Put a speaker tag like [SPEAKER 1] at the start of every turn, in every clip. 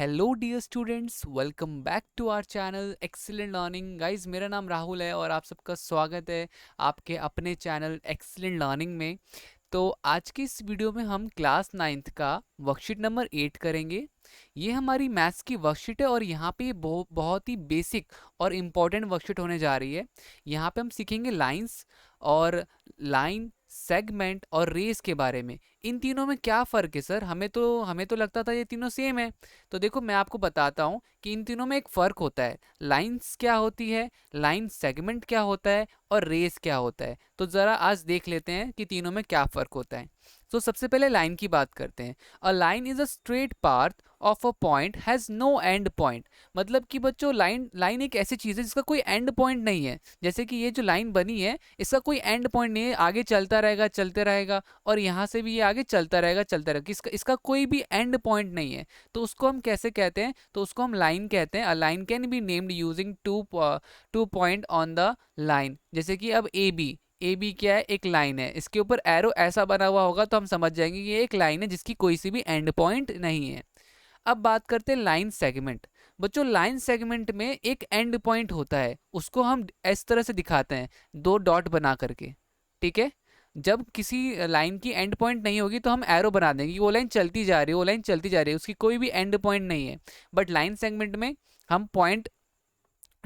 [SPEAKER 1] Hello dear students, welcome back to our channel Excellent Learning. Guys, मेरा नाम राहुल है और आप सबका स्वागत है आपके अपने चैनल एक्सीलेंट लर्निंग में। तो आज की इस वीडियो में हम क्लास 9th का वर्कशीट नंबर 8 करेंगे। ये हमारी मैथ्स की वर्कशीट है और यहाँ पे ये बहुत ही बेसिक और इम्पॉर्टेंट वर्कशीट होने जा रही है। यहाँ पे हम सीखेंगे लाइंस और लाइन सेगमेंट और रेस के बारे में। इन तीनों में क्या फ़र्क है सर? हमें तो लगता था ये तीनों सेम है। तो देखो, मैं आपको बताता हूँ कि इन तीनों में एक फ़र्क होता है। लाइंस क्या होती है, लाइन सेगमेंट क्या होता है और रेस क्या होता है। तो ज़रा आज देख लेते हैं कि तीनों में क्या फ़र्क होता है। तो सबसे पहले लाइन की बात करते हैं। A line is a straight path of a point has no end point. मतलब कि बच्चों, लाइन लाइन एक ऐसी चीज़ है जिसका कोई एंड पॉइंट नहीं है। जैसे कि ये जो लाइन बनी है, इसका कोई एंड पॉइंट नहीं है, आगे चलता रहेगा चलते रहेगा, और यहाँ से भी ये आगे चलता रहेगा चलता रहेगा। इसका कोई भी एंड पॉइंट नहीं है। तो उसको हम कैसे कहते हैं? तो उसको हम लाइन कहते हैं। A line can be named using two point on the line. जैसे कि अब ए बी क्या है? एक लाइन है। इसके ऊपर एरो ऐसा बना हुआ होगा तो हम समझ जाएंगे कि ये एक लाइन है जिसकी कोई सी भी एंड पॉइंट नहीं है। अब बात करते हैं लाइन सेगमेंट। बच्चों, लाइन सेगमेंट में एक एंड पॉइंट होता है, उसको हम इस तरह से दिखाते हैं, दो डॉट बना करके। ठीक है? जब किसी लाइन की एंड पॉइंट नहीं होगी तो हम एरो बना देंगे कि वो लाइन चलती जा रही है, वो लाइन चलती जा रही है, उसकी कोई भी एंड पॉइंट नहीं है। बट लाइन सेगमेंट में हम पॉइंट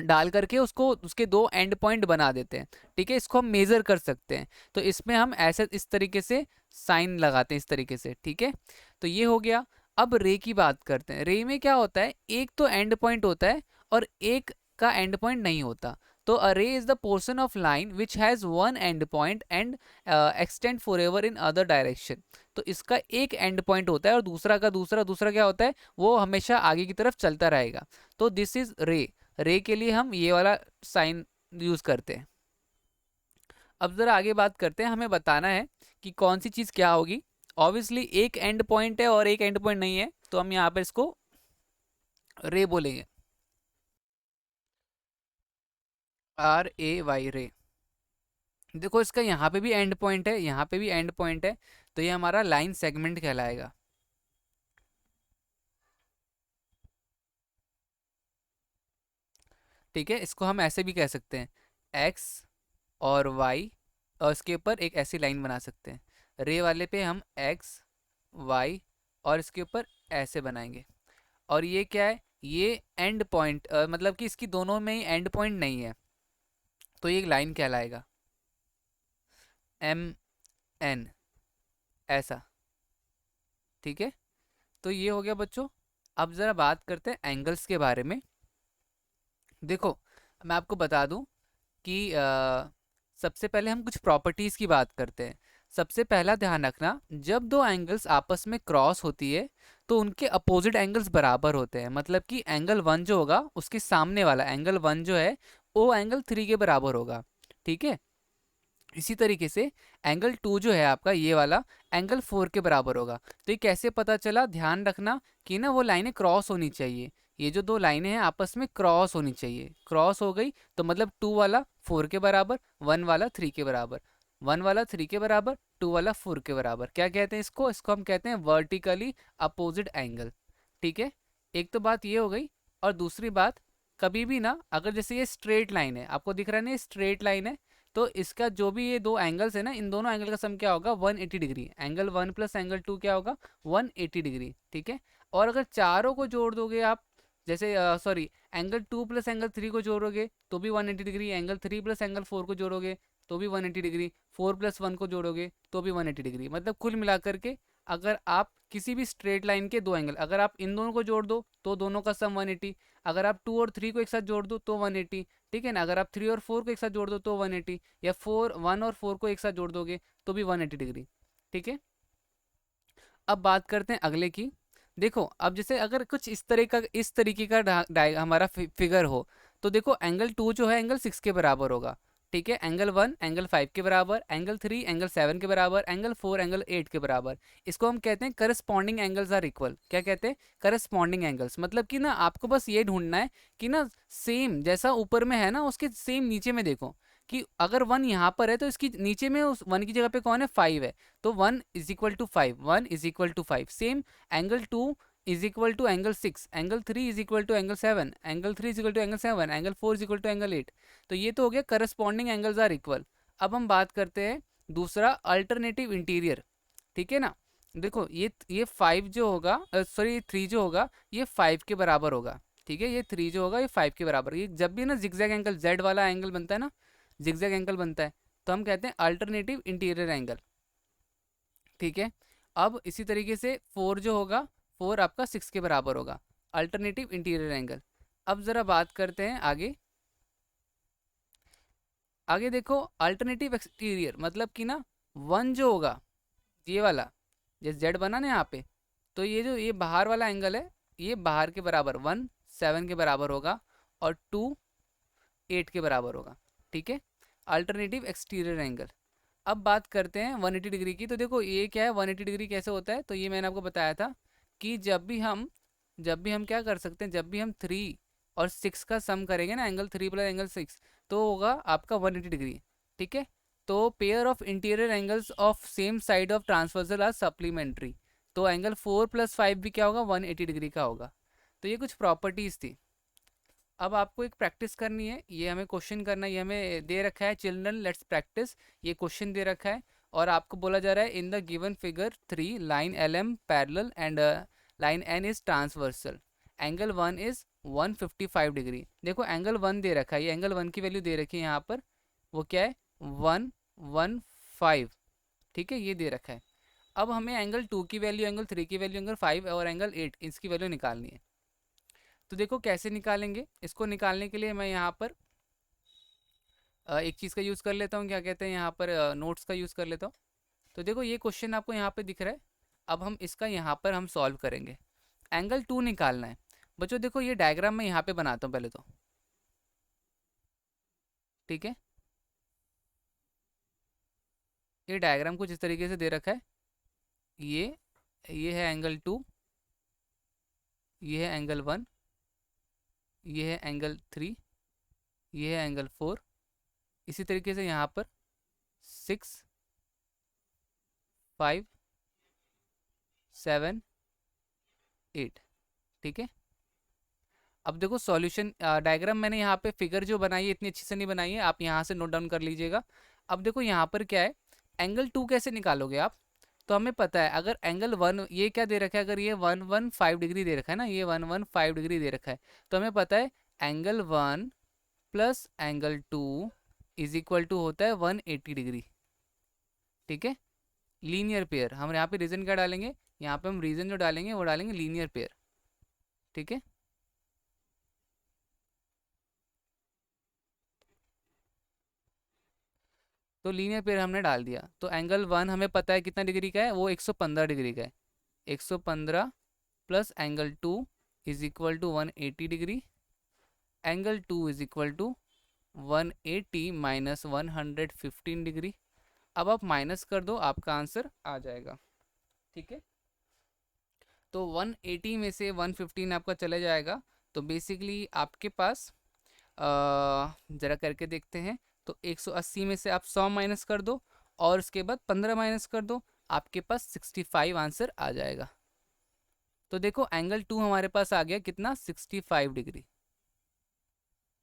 [SPEAKER 1] डाल करके उसको उसके दो एंड पॉइंट बना देते हैं। ठीक है? इसको हम मेजर कर सकते हैं। तो इसमें हम ऐसे इस तरीके से साइन लगाते हैं, इस तरीके से। ठीक है? तो ये हो गया। अब रे की बात करते हैं। रे में क्या होता है? एक तो एंड पॉइंट होता है और एक का एंड पॉइंट नहीं होता। तो अ रे is the portion of line which has one and point and extend for ever in other direction. तो इसका एक एंड पॉइंट होता है और दूसरा का दूसरा दूसरा क्या होता है? वो हमेशा आगे की तरफ चलता रहेगा। तो दिस इज रे। रे के लिए हम ये वाला साइन यूज करते हैं। अब जरा आगे बात करते हैं। हमें बताना है कि कौन सी चीज क्या होगी। ऑब्वियसली एक एंड पॉइंट है और एक एंड पॉइंट नहीं है, तो हम यहाँ पर इसको रे बोलेंगे। आर ए वाई, रे। देखो, इसका यहाँ पे भी एंड पॉइंट है, यहाँ पे भी एंड पॉइंट है। तो ये हमारा लाइन सेगमेंट कहलाएगा। ठीक है? इसको हम ऐसे भी कह सकते हैं, एक्स और वाई, और इसके ऊपर एक ऐसी लाइन बना सकते हैं। रे वाले पे हम एक्स वाई और इसके ऊपर ऐसे बनाएंगे। और ये क्या है? ये एंड पॉइंट, मतलब कि इसकी दोनों में ही एंड पॉइंट नहीं है, तो ये एक लाइन कहलाएगा। एम एन, ऐसा। ठीक है? तो ये हो गया बच्चों। अब ज़रा बात करते हैं एंगल्स के बारे में। देखो, मैं आपको बता दूं कि सबसे पहले हम कुछ प्रॉपर्टीज़ की बात करते हैं। सबसे पहला ध्यान रखना, जब दो एंगल्स आपस में क्रॉस होती है तो उनके अपोजिट एंगल्स बराबर होते हैं। मतलब कि एंगल 1 जो होगा, उसके सामने वाला एंगल 1 जो है, वो एंगल 3 के बराबर होगा। ठीक है? इसी तरीके से एंगल 2 जो है आपका, ये वाला, एंगल 4 के बराबर होगा। तो ये कैसे पता चला? ध्यान रखना कि ना वो लाइनें क्रॉस होनी चाहिए। ये जो दो लाइनें हैं आपस में क्रॉस होनी चाहिए। क्रॉस हो गई तो मतलब 2 वाला 4 के बराबर, 1 वाला 3 के बराबर, 1 वाला 3 के बराबर, 2 वाला 4 के बराबर। क्या कहते हैं इसको? इसको हम कहते हैं वर्टिकली अपोजिट एंगल। ठीक है? एक तो बात ये हो गई। और दूसरी बात, कभी भी ना, अगर जैसे ये स्ट्रेट लाइन है, आपको दिख रहा है ना, ये स्ट्रेट लाइन है, तो इसका जो भी ये दो एंगल्स है ना, इन दोनों एंगल का सम क्या होगा? 180 डिग्री। एंगल 1 प्लस एंगल 2 क्या होगा? 180 डिग्री। ठीक है? और अगर चारों को जोड़ दोगे आप, जैसे सॉरी, एंगल 2 प्लस एंगल 3 को जोड़ोगे तो भी 180 डिग्री, एंगल 3 प्लस एंगल 4 को जोड़ोगे तो भी 180 डिग्री, 4 प्लस 1 को जोड़ोगे तो भी 180 डिग्री। मतलब कुल मिलाकर के, अगर आप किसी भी स्ट्रेट लाइन के दो एंगल, अगर आप इन दोनों को जोड़ दो तो दोनों का सम 180। अगर आप 2 और 3 को एक साथ जोड़ दो तो 180। ठीक है ना? अगर आप 3 और 4 को एक साथ जोड़ दो तो 180, या 1 और 4 को एक साथ जोड़ दोगे तो भी 180 डिग्री। ठीक है? अब बात करते हैं अगले की। देखो, अब जैसे अगर कुछ इस तरीके का हमारा फिगर हो, तो देखो एंगल 2 जो है एंगल 6 के बराबर होगा। ठीक है? एंगल 1 एंगल 5 के बराबर, एंगल 3 एंगल 7 के बराबर, एंगल 4 एंगल 8 के बराबर। इसको हम कहते हैं करस्पॉन्डिंग एंगल्स आर इक्वल। क्या कहते हैं? Corresponding angles. मतलब कि ना, आपको बस ये ढूंढना है कि ना, सेम जैसा ऊपर में है ना, उसके सेम नीचे में देखो कि अगर 1 यहाँ पर है तो इसकी नीचे में उस 1 की जगह पे कौन है? 5 है। तो 1 is equal to 5, 1 is equal to 5। Same angle 2 is equal to angle 6, angle 3 is equal to angle 7, angle 3 is equal to angle 7, angle 4 is equal to angle 8। तो ये तो हो गया करस्पॉन्डिंग एंगल्स आर इक्वल। अब हम बात करते हैं दूसरा अल्टरनेटिव इंटीरियर, ठीक है ना। देखो ये 5 जो होगा, सॉरी 3 जो होगा ये 5 के बराबर होगा, ठीक है। ये 3 जो होगा ये 5 के बराबर। ये जब भी ना जिगजैग एंगल, जेड वाला एंगल बनता है ना, जिगजैग एंगल बनता है, तो हम कहते हैं अल्टरनेटिव इंटीरियर एंगल, ठीक है। अब इसी तरीके से 4 जो होगा, 4 आपका 6 के बराबर होगा, अल्टरनेटिव इंटीरियर एंगल। अब ज़रा बात करते हैं आगे। आगे देखो अल्टरनेटिव एक्सटीरियर मतलब कि ना 1 जो होगा ये वाला, जैसे जेड बना ना यहाँ पे, तो ये जो ये बाहर वाला एंगल है, ये बाहर के बराबर 1 7 के बराबर होगा, और 2 8 के बराबर होगा, ठीक है। Alternative exterior angle. अब बात करते हैं 180 डिग्री की। तो देखो ये क्या है, 180 डिग्री कैसे होता है, तो ये मैंने आपको बताया था कि जब भी हम क्या कर सकते हैं, जब भी हम 3 और 6 का सम करेंगे ना, एंगल 3 प्लस एंगल 6, तो होगा आपका 180 डिग्री, ठीक है। तो pair of interior angles of same side of transversal are supplementary. तो एंगल 4 + 5 भी क्या होगा, 180 डिग्री का होगा। तो ये कुछ प्रॉपर्टीज़ थी। अब आपको एक प्रैक्टिस करनी है, ये हमें क्वेश्चन करना है, ये हमें दे रखा है, चिल्ड्रन लेट्स प्रैक्टिस। ये क्वेश्चन दे रखा है और आपको बोला जा रहा है in the given figure 3 line L M parallel and line N is transversal, angle 1 is 155 degree. देखो एंगल 1 दे रखा है, ये एंगल 1 की वैल्यू दे रखी है यहाँ पर, वो क्या है 115, ठीक है, ये दे रखा है। अब हमें एंगल 2 की वैल्यू, एंगल 3 की वैल्यू, एंगल 5 और एंगल 8 इसकी वैल्यू निकालनी है। तो देखो कैसे निकालेंगे इसको। निकालने के लिए मैं यहाँ पर एक चीज़ का यूज़ कर लेता हूँ, क्या कहते हैं यहाँ पर, नोट्स का यूज़ कर लेता हूँ। तो देखो ये क्वेश्चन आपको यहाँ पे दिख रहा है। अब हम इसका यहाँ पर हम सॉल्व करेंगे। एंगल 2 निकालना है बच्चों। देखो ये डायग्राम मैं यहाँ पे बनाता हूँ पहले तो, ठीक है। ये डायग्राम कुछ इस तरीके से दे रखा है। ये ये है एंगल 2, ये है एंगल 1, ये है एंगल 3, ये है एंगल 4। इसी तरीके से यहाँ पर 6 5 7 8, ठीक है। अब देखो सॉल्यूशन डायग्राम मैंने यहाँ पे फिगर जो बनाई है इतनी अच्छी से नहीं बनाई है, आप यहाँ से नोट डाउन कर लीजिएगा। अब देखो यहाँ पर क्या है, एंगल 2 कैसे निकालोगे आप। तो हमें पता है अगर एंगल 1 ये क्या दे रखा है, अगर ये 115 डिग्री दे रखा है ना, ये 115 डिग्री दे रखा है, तो हमें पता है angle 1 plus angle 2 is equal to होता है 180 डिग्री, ठीक है। लीनियर पेयर, हम यहाँ पे रीजन क्या डालेंगे, यहाँ पे हम रीजन जो डालेंगे वो डालेंगे लीनियर पेयर, ठीक है। तो लीनियर पेयर हमने डाल दिया। तो एंगल 1 हमें पता है कितना डिग्री का है, वो 115 डिग्री का है। 115 plus angle 2 is equal to 180 degree. Angle 2 is equal to 180 minus 115 degree. अब आप माइनस कर दो, आपका आंसर आ जाएगा, ठीक है। तो 180 में से 115 आपका चले जाएगा। तो बेसिकली आपके पास ज़रा करके देखते हैं। तो 180 में से आप 100 माइनस कर दो और उसके बाद 15 माइनस कर दो, आपके पास 65 आंसर आ जाएगा। तो देखो एंगल 2 हमारे पास आ गया कितना, 65 डिग्री,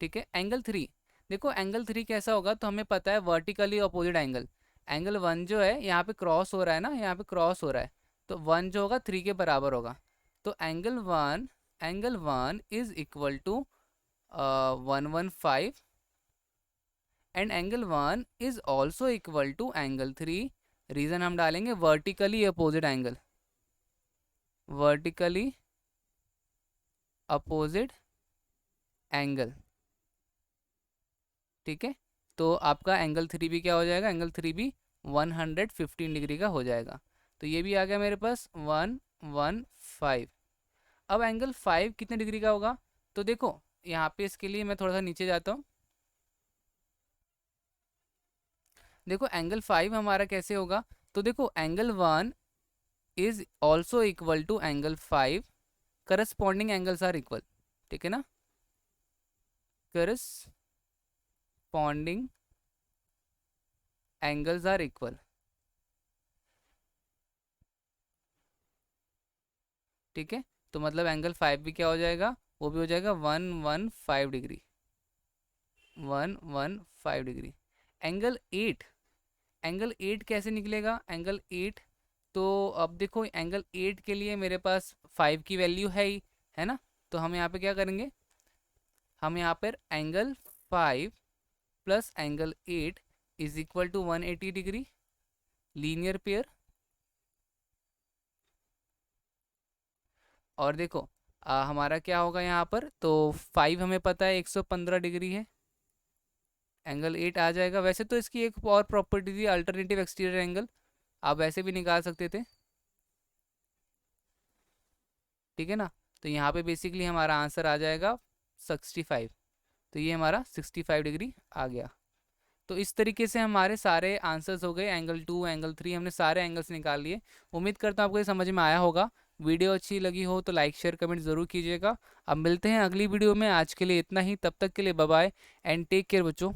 [SPEAKER 1] ठीक है। एंगल 3, देखो एंगल 3 कैसा होगा, तो हमें पता है वर्टिकली अपोजिट एंगल। एंगल 1 जो है यहाँ पे क्रॉस हो रहा है ना, यहाँ पे क्रॉस हो रहा है, तो 1 जो होगा 3 के बराबर होगा। तो angle 1 is equal to 115 and angle 1 is also equal to angle 3। Reason हम डालेंगे vertically opposite angle, vertically opposite angle, ठीक है। तो आपका एंगल 3 भी क्या हो जाएगा, एंगल 3 भी 115 डिग्री का हो जाएगा। तो ये भी आ गया मेरे पास 115। अब एंगल 5 कितने डिग्री का होगा, तो देखो यहाँ पे इसके लिए मैं थोड़ा सा नीचे जाता हूँ। देखो एंगल 5 हमारा कैसे होगा, तो देखो angle 1 is also equal to angle 5, corresponding angles are equal, ठीक है ना। करस्पॉन्डिंग एंगल्स आर इक्वल, ठीक है। तो मतलब एंगल 5 भी क्या हो जाएगा, वो भी हो जाएगा 115 डिग्री, 115 डिग्री। एंगल 8, एंगल 8 कैसे निकलेगा, एंगल 8, तो अब देखो एंगल 8 के लिए मेरे पास 5 की वैल्यू है ही, है ना। तो हम यहाँ पे क्या करेंगे, हम यहाँ पर angle 5 plus angle 8 is equal to 180 degree, linear pair. और देखो हमारा क्या होगा यहाँ पर, तो 5 हमें पता है 115 डिग्री है, एंगल 8 आ जाएगा। वैसे तो इसकी एक और प्रॉपर्टी थी, अल्टरनेटिव एक्सटीरियर एंगल, आप वैसे भी निकाल सकते थे, ठीक है ना। तो यहाँ पे बेसिकली हमारा आंसर आ जाएगा 65। तो ये हमारा 65 डिग्री आ गया। तो इस तरीके से हमारे सारे आंसर्स हो गए, एंगल 2, एंगल 3, हमने सारे एंगल्स निकाल लिए। उम्मीद करता हूँ आपको ये समझ में आया होगा। वीडियो अच्छी लगी हो तो लाइक शेयर कमेंट ज़रूर कीजिएगा। अब मिलते हैं अगली वीडियो में, आज के लिए इतना ही, तब तक के लिए bye bye and take care बच्चों।